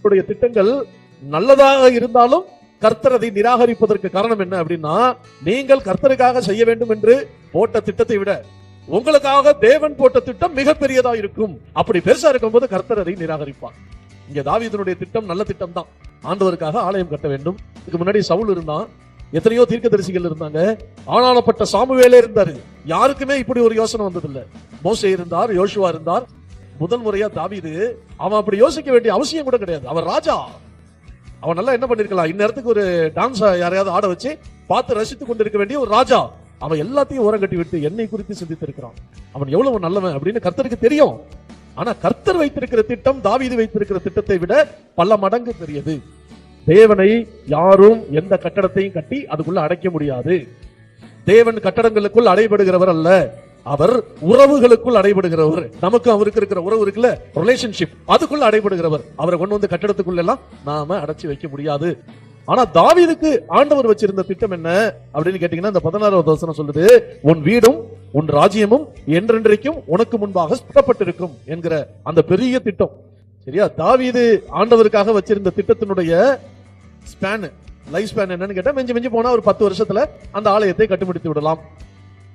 தேவனுடைய திட்டங்கள் நல்லதாக இருந்தாலும் கர்த்தர் அதை நிராகரிப்பதற்கு காரணம் என்ன அப்படின்னா, நீங்கள் கர்த்தருக்காக செய்ய வேண்டும் என்று போட்ட திட்டத்தை விட உங்களுக்காக தேவன் போட்ட திட்டம் மிகப்பெரியதா இருக்கும். அப்படி பெருசா இருக்கும்போது கர்த்தர் அதை நிராகரிப்பார். இங்க தாவீதுனுடைய திட்டம் நல்ல திட்டம் தான். ஆண்டவருக்காக ஆலயம் கட்ட வேண்டும். இதுக்கு முன்னாடி சவுல் இருந்தான், எத்தனையோ தீர்க்கதரிசிகள் இருந்தாங்க, ஆனாலப்பட்ட சாமுவேலே இருந்தாரு. யாருக்குமே இப்படி ஒரு யோசனை வந்ததில்லை. மோசே இருந்தார், யோசுவா இருந்தார். முதல் முறையா தாவீது, அவன் அப்படி யோசிக்க வேண்டிய அவசியம் கூட கிடையாது. அவன் ராஜா. அவன் நல்லா என்ன பண்ணிருக்கலாம், இந்நேரத்துக்கு ஒரு டான்ஸ் யாரையாவது ஆட வச்சு பார்த்து ரசித்துக் கொண்டிருக்க வேண்டிய ஒரு ராஜா. அவன் எல்லாத்தையும் ஓரம் கட்டி விட்டு என்னை குறித்து சிந்தித்திருக்கிறான். அவன் எவ்வளவு நல்லவன் அப்படின்னு கர்த்தருக்கு தெரியும். ஆனா கர்த்தர் வைத்திருக்கிற திட்டம் தாவீது வைத்திருக்கிற திட்டத்தை விட பல மடங்கு பெரியது. தேவனை யாரும் எந்த கட்டடத்தையும் கட்டி அதுக்குள்ள அடைக்க முடியாது. தேவன் கட்டடங்களுக்குள் அடைபடுகிறவர் அல்ல, அவர் உறவுகளுக்குள் அடைபடுகிறவர். நமக்கு அவருக்கு இருக்கிற உறவு இருக்குல்ல, ரிலேஷன்ஷிப், அதுக்குள்ள அடைபடுகிறவர். அவரை கொண்டு வந்து கட்டடத்துக்குள்ள எல்லாம் நாம அடைச்சு வைக்க முடியாது. ஆனா தாவீதுக்கு ஆண்டவர் வச்சிருந்த திட்டம் என்ன அப்படின்னு கேட்டீங்கன்னா, இந்த 16வது வசனம் சொல்லுது, உன் வீடும் உன் ராஜ்யமும் என்றென்றைக்கும் உனக்கு முன்பாக சுட்டப்பட்டிருக்கும் என்கிற அந்த பெரிய திட்டம். சரியா? தாவீது ஆண்டவருக்காக வச்சிருந்த திட்டத்தினுடைய ஸ்பேன், லைஃப் ஸ்பேன் என்னன்னு கேட்டா, மிஞ்சி போனா ஒரு 10 வருஷத்துல அந்த ஆலயத்தை கட்டிமுடித்து விடலாம்.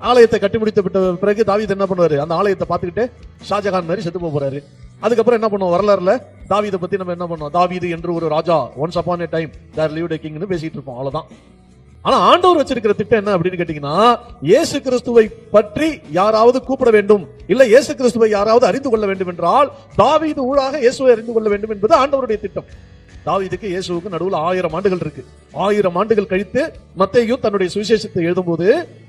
ஆலயத்தை கட்டிமுடித்து விட்ட பிறகு தாவீது என்ன பண்ணுவாரு, அந்த ஆலயத்தை பார்த்துக்கிட்டு ஷாஜகான் மாதிரி செத்து போறாரு. அதுக்கப்புறம் என்ன பண்ணுவோம், வரலாறுல தாவீதை பத்தி நம்ம என்ன பண்ணுவோம், தாவீது என்று ஒரு ராஜா, once upon a time there lived a கிங்னு பேசிட்டு இருப்போம், அவ்வளவுதான். ஆனா ஆண்டவர் வச்சிருக்கிற திட்டம் என்ன அப்படின்னு கேட்டீங்கன்னா, இயேசு கிறிஸ்துவை பற்றி யாராவது கூப்பிட வேண்டும், இல்ல இயேசு கிறிஸ்துவை யாராவது அறிந்து கொள்ள வேண்டும் என்றால் தாவீது ஊடாக இயேசுவை அறிந்து கொள்ள வேண்டும் என்பது ஆண்டவருடைய திட்டம். தாவீதுக்கு இயேசுவுக்கு நடுவில் 1000 ஆண்டுகள் இருக்கு. 1000 ஆண்டுகள் கழித்து மத்தேயு தன்னுடைய சுவிசேஷத்தை எழுதும்போது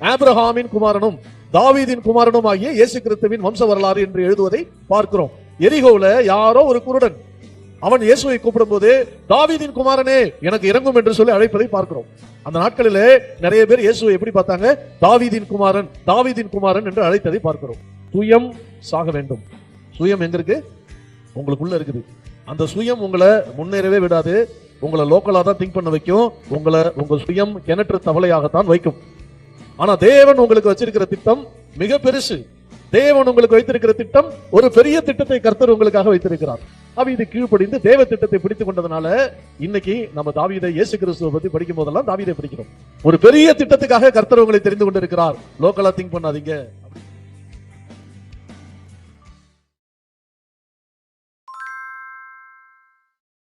ஆபிரகாமின் குமாரனும் தாவீதின் குமாரனும் ஆகிய இயேசு கிறிஸ்துவின் வம்ச வரலாறு என்று எழுதுவதை பார்க்கிறோம். எரிகோவுல யாரோ ஒரு குருடன் அவன் இயேசுவை கூப்பிடும் போது, தாவீதின் குமாரனே எனக்கு இறங்கும் என்று சொல்லி அழைப்பதை பார்க்கிறோம். அந்த நாட்களிலே நிறைய பேர் இயேசுவை எப்படி பார்த்தாங்க, தாவீதின் குமாரன், தாவீதின் குமாரன் என்று அழைத்ததை பார்க்கிறோம். சுயம் சாக வேண்டும். சுயம் எங்க இருக்கு? உங்களுக்குள்ள இருக்குது. அந்த சுயம் உங்களை முன்னேறவே விடாது. உங்களை லோக்கலா தான் திங்க் பண்ண வைக்கும். உங்க சுயம் கிணற்று தவளையாகத்தான் வைக்கும். ஆனா தேவன் உங்களுக்கு வச்சிருக்கிற திட்டம் மிக பெருசு. தேவன் உங்களுக்கு வைத்திருக்கிற திட்டம் ஒரு பெரிய திட்டத்தை கர்த்தர் உங்களுக்காக வைத்திருக்கிறார். தாவீது கீழ்ப்படிந்து தேவ திட்டத்தை பிடித்துக் கொண்டதுனால இன்னைக்கு நம்ம தாவீதை, இயேசு கிறிஸ்துவை பத்தி படிக்கும் போதெல்லாம் தாவீதை படிக்கிறோம். ஒரு பெரிய திட்டத்துக்காக கர்த்தர் உங்களை தெரிந்து கொண்டிருக்கிறார். லோக்கலா திங்க் பண்ணாதீங்க.